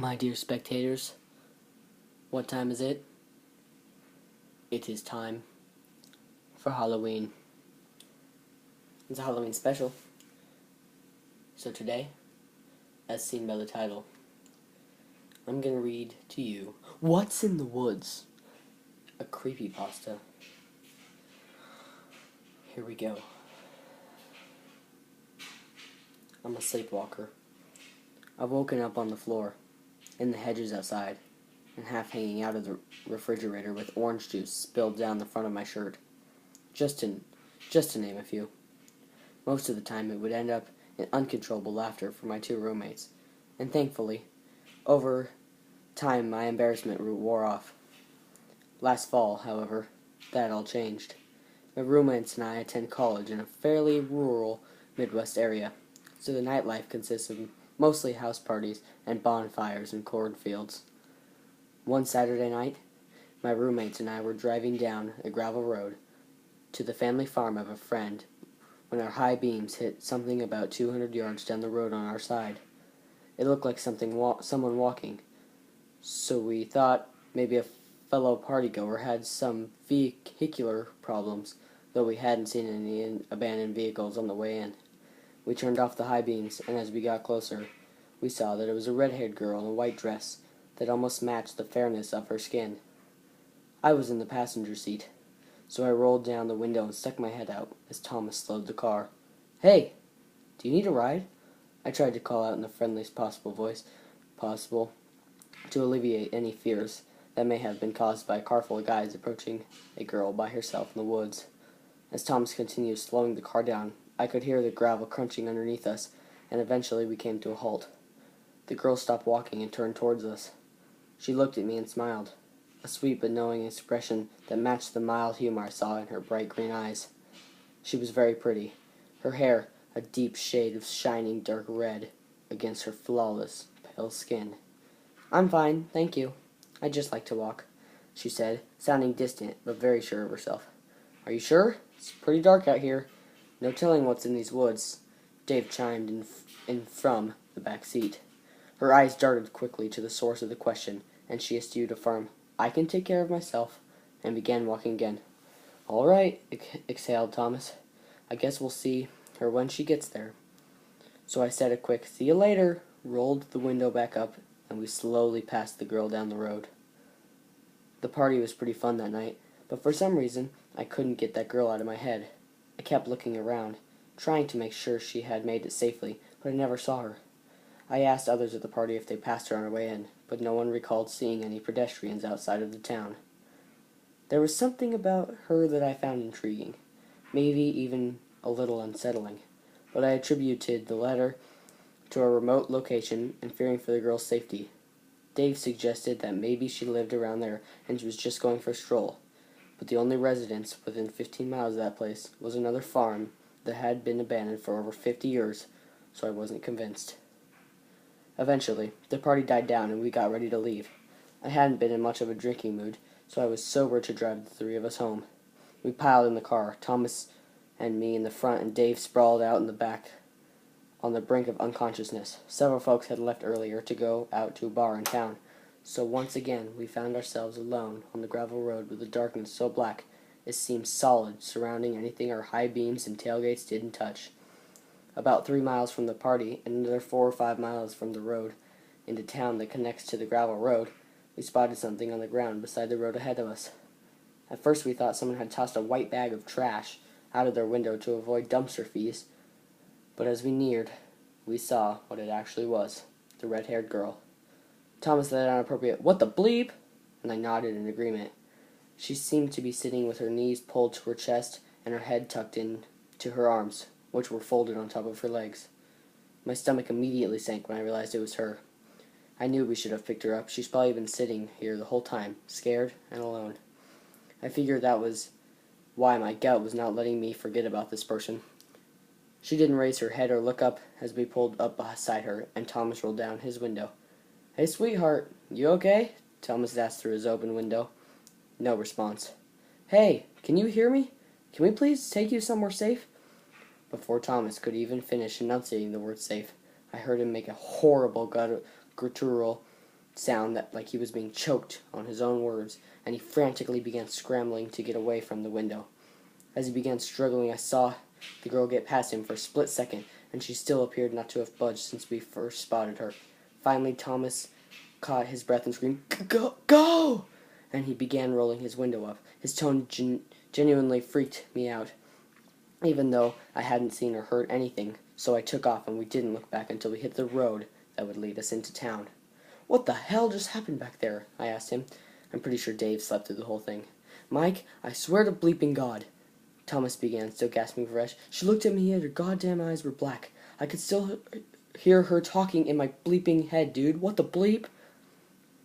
My dear spectators, what time is it? It is time for Halloween. It's a Halloween special. So today, as seen by the title, I'm going to read to you What's in the Woods? A creepypasta. Here we go. I'm a sleepwalker. I've woken up on the floor, in the hedges outside, and half hanging out of the refrigerator with orange juice spilled down the front of my shirt. Just to name a few. Most of the time it would end up in uncontrollable laughter from my two roommates, and thankfully, over time my embarrassment wore off. Last fall, however, that all changed. My roommates and I attend college in a fairly rural Midwest area, so the nightlife consists of mostly house parties and bonfires in cornfields. One Saturday night, my roommates and I were driving down a gravel road to the family farm of a friend when our high beams hit something about 200 yards down the road on our side. It looked like someone walking, so we thought maybe a fellow partygoer had some vehicular problems, though we hadn't seen any abandoned vehicles on the way in. We turned off the high beams, and as we got closer, we saw that it was a red-haired girl in a white dress that almost matched the fairness of her skin. I was in the passenger seat, so I rolled down the window and stuck my head out as Thomas slowed the car. "Hey, do you need a ride?" I tried to call out in the friendliest voice possible to alleviate any fears that may have been caused by a car full of guys approaching a girl by herself in the woods. As Thomas continued slowing the car down, I could hear the gravel crunching underneath us, and eventually we came to a halt. The girl stopped walking and turned towards us. She looked at me and smiled, a sweet but knowing expression that matched the mild humor I saw in her bright green eyes. She was very pretty, her hair a deep shade of shining dark red against her flawless pale skin. "I'm fine, thank you. I'd just like to walk," she said, sounding distant but very sure of herself. "Are you sure? It's pretty dark out here. No telling what's in these woods," Dave chimed in from the back seat. Her eyes darted quickly to the source of the question, and she eschewed a firm, "I can take care of myself," and began walking again. "All right," exhaled Thomas. "I guess we'll see her when she gets there." So I said a quick, "See you later," rolled the window back up, and we slowly passed the girl down the road. The party was pretty fun that night, but for some reason I couldn't get that girl out of my head. I kept looking around, trying to make sure she had made it safely, but I never saw her. I asked others at the party if they passed her on her way in, but no one recalled seeing any pedestrians outside of the town. There was something about her that I found intriguing, maybe even a little unsettling, but I attributed the latter to a remote location and fearing for the girl's safety. Dave suggested that maybe she lived around there and was just going for a stroll, but the only residence within 15 miles of that place was another farm that had been abandoned for over 50 years, so I wasn't convinced. Eventually, the party died down and we got ready to leave. I hadn't been in much of a drinking mood, so I was sober to drive the three of us home. We piled in the car, Thomas and me in the front, and Dave sprawled out in the back on the brink of unconsciousness. Several folks had left earlier to go out to a bar in town, so once again we found ourselves alone on the gravel road with the darkness so black it seemed solid, surrounding anything our high beams and tailgates didn't touch. About 3 miles from the party, and another 4 or 5 miles from the road into town that connects to the gravel road, we spotted something on the ground beside the road ahead of us. At first we thought someone had tossed a white bag of trash out of their window to avoid dumpster fees, but as we neared, we saw what it actually was, the red-haired girl. Thomas let out an appropriate, "What the bleep?" and I nodded in agreement. She seemed to be sitting with her knees pulled to her chest and her head tucked in to her arms, which were folded on top of her legs. My stomach immediately sank when I realized it was her. I knew we should have picked her up. She's probably been sitting here the whole time, scared and alone. I figured that was why my gout was not letting me forget about this person. She didn't raise her head or look up as we pulled up beside her, and Thomas rolled down his window. "Hey, sweetheart, you okay?" Thomas asked through his open window. No response. "Hey, can you hear me? Can we please take you somewhere safe?" Before Thomas could even finish enunciating the word safe, I heard him make a horrible guttural sound that like he was being choked on his own words, and he frantically began scrambling to get away from the window. As he began struggling, I saw the girl get past him for a split second, and she still appeared not to have budged since we first spotted her. Finally, Thomas caught his breath and screamed, "Go! Go!" And he began rolling his window up. His tone genuinely freaked me out, even though I hadn't seen or heard anything, so I took off and we didn't look back until we hit the road that would lead us into town. "What the hell just happened back there?" I asked him. I'm pretty sure Dave slept through the whole thing. "Mike, I swear to bleeping God," Thomas began, still gasping for breath. "She looked at me and her goddamn eyes were black. I could still hear her talking in my bleeping head, dude. What the bleep?"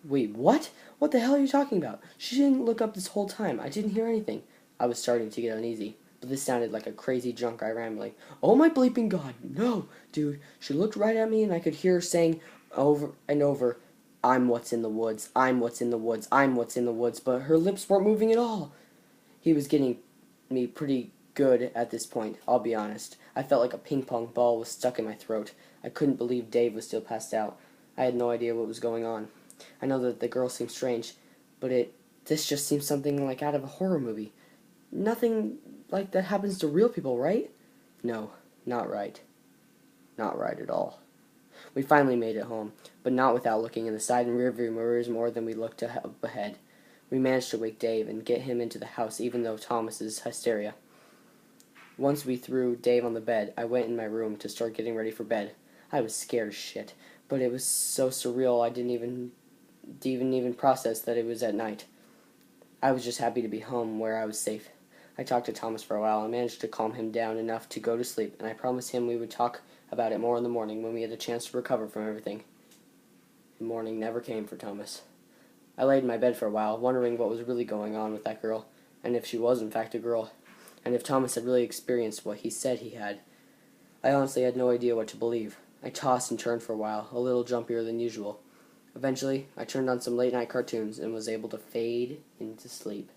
"Wait, what? What the hell are you talking about? She didn't look up this whole time. I didn't hear anything." I was starting to get uneasy, but this sounded like a crazy drunk guy rambling. "Oh my bleeping God, no, dude. She looked right at me and I could hear her saying over and over, 'I'm what's in the woods, I'm what's in the woods, I'm what's in the woods,' but her lips weren't moving at all." He was getting me pretty good at this point, I'll be honest. I felt like a ping pong ball was stuck in my throat. I couldn't believe Dave was still passed out. I had no idea what was going on. I know that the girl seemed strange, but this just seems something like out of a horror movie. Nothing like that happens to real people, right? No, not right. Not right at all. We finally made it home, but not without looking in the side and rear view mirrors more than we looked up ahead. We managed to wake Dave and get him into the house, even though Thomas's hysteria. Once we threw Dave on the bed, I went in my room to start getting ready for bed. I was scared as shit, but it was so surreal I didn't even process that it was at night. I was just happy to be home where I was safe. I talked to Thomas for a while and managed to calm him down enough to go to sleep, and I promised him we would talk about it more in the morning when we had a chance to recover from everything. The morning never came for Thomas. I laid in my bed for a while, wondering what was really going on with that girl, and if she was in fact a girl, and if Thomas had really experienced what he said he had. I honestly had no idea what to believe. I tossed and turned for a while, a little jumpier than usual. Eventually, I turned on some late-night cartoons and was able to fade into sleep.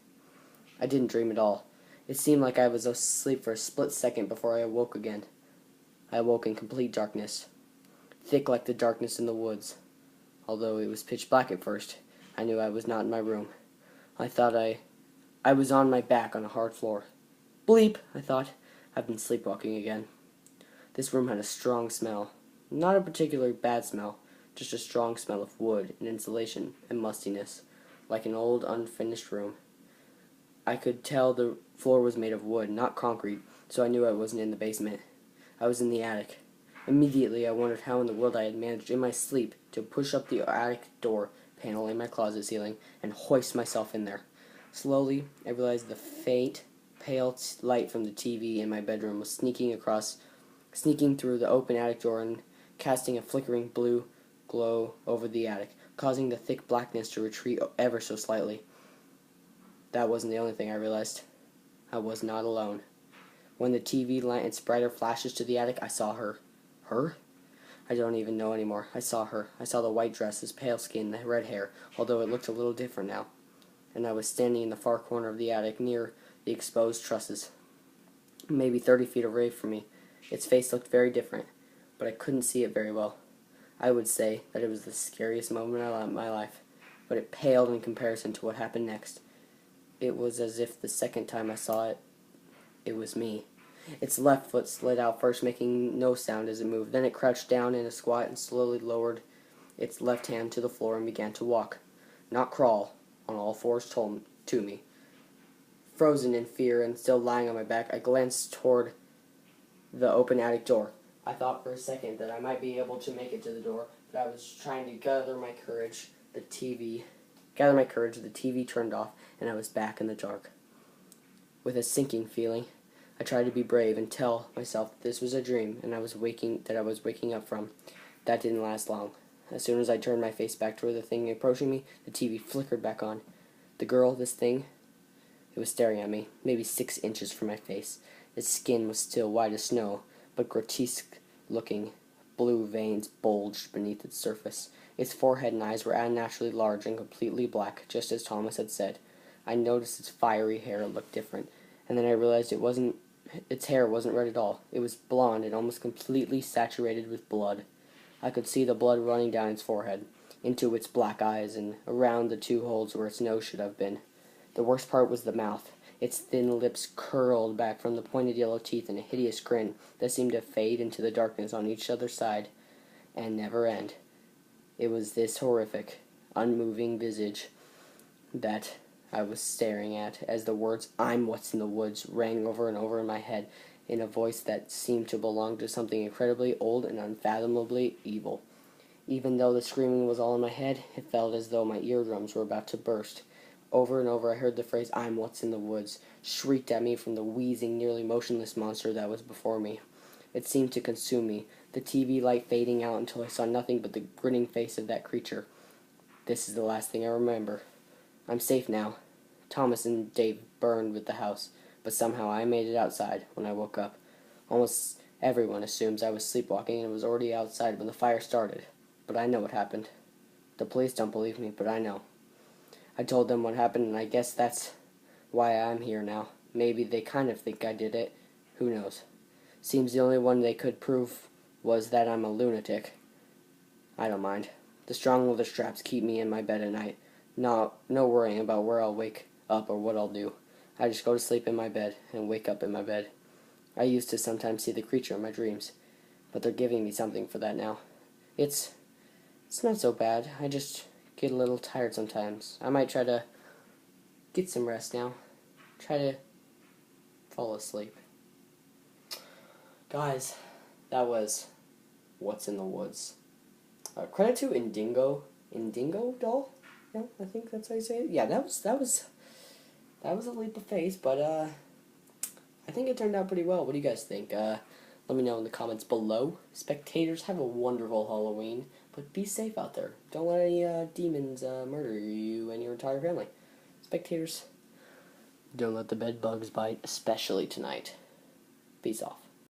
I didn't dream at all. It seemed like I was asleep for a split second before I awoke again. I awoke in complete darkness, thick like the darkness in the woods. Although it was pitch black at first, I knew I was not in my room. I thought I was on my back on a hard floor. Bleep, I thought. I've been sleepwalking again. This room had a strong smell. Not a particularly bad smell, just a strong smell of wood and insulation and mustiness, like an old unfinished room. I could tell the floor was made of wood, not concrete, so I knew I wasn't in the basement. I was in the attic. Immediately, I wondered how in the world I had managed in my sleep to push up the attic door panel in my closet ceiling and hoist myself in there. Slowly, I realized the faint, pale light from the TV in my bedroom was sneaking through the open attic door and casting a flickering blue glow over the attic, causing the thick blackness to retreat ever so slightly. That wasn't the only thing I realized. I was not alone. When the TV lent its brighter flashes to the attic, I saw her. Her? I don't even know anymore. I saw her. I saw the white dresses, pale skin, the red hair, although it looked a little different now. And I was standing in the far corner of the attic near the exposed trusses, maybe 30 feet away from me. Its face looked very different, but I couldn't see it very well. I would say that it was the scariest moment of my life, but it paled in comparison to what happened next. It was as if the second time I saw it, it was me. Its left foot slid out first, making no sound as it moved. Then it crouched down in a squat and slowly lowered its left hand to the floor and began to walk, not crawl, on all fours to me. Frozen in fear and still lying on my back, I glanced toward the open attic door. I thought for a second that I might be able to make it to the door, but I was trying to gather my courage. The TV turned off, and I was back in the dark. With a sinking feeling, I tried to be brave and tell myself that this was a dream and I was waking up from. That didn't last long. As soon as I turned my face back toward the thing approaching me, the TV flickered back on. The girl, this thing, it was staring at me, maybe 6 inches from my face. Its skin was still white as snow, but grotesque-looking. Blue veins bulged beneath its surface. Its forehead and eyes were unnaturally large and completely black, just as Thomas had said. I noticed its fiery hair looked different, and then I realized its hair wasn't red at all. It was blonde and almost completely saturated with blood. I could see the blood running down its forehead. into its black eyes and around the 2 holes where its nose should have been. The worst part was the mouth. Its thin lips curled back from the pointed yellow teeth in a hideous grin that seemed to fade into the darkness on each other side and never end. It was this horrific, unmoving visage that I was staring at as the words "I'm what's in the woods" rang over and over in my head in a voice that seemed to belong to something incredibly old and unfathomably evil. Even though the screaming was all in my head, it felt as though my eardrums were about to burst. Over and over I heard the phrase "I'm what's in the woods" shrieked at me from the wheezing, nearly motionless monster that was before me. It seemed to consume me, the TV light fading out until I saw nothing but the grinning face of that creature. This is the last thing I remember. I'm safe now. Thomas and Dave burned with the house, but somehow I made it outside when I woke up. Almost everyone assumes I was sleepwalking and was already outside when the fire started, but I know what happened. The police don't believe me, but I know. I told them what happened, and I guess that's why I'm here now. Maybe they kind of think I did it. Who knows? Seems the only one they could prove was that I'm a lunatic. I don't mind. The strong leather straps keep me in my bed at night. No worrying about where I'll wake up or what I'll do. I just go to sleep in my bed and wake up in my bed. I used to sometimes see the creature in my dreams, but they're giving me something for that now. It's not so bad. I just get a little tired sometimes. I might try to get some rest now. Try to fall asleep. Guys, that was What's in the Woods. Credit to Indingo Doll? Yeah, I think that's how you say it. Yeah, that was a leap of faith, but I think it turned out pretty well. What do you guys think? Let me know in the comments below. Spectators, have a wonderful Halloween, but be safe out there. Don't let any demons murder you and your entire family. Spectators, don't let the bed bugs bite, especially tonight. Peace off.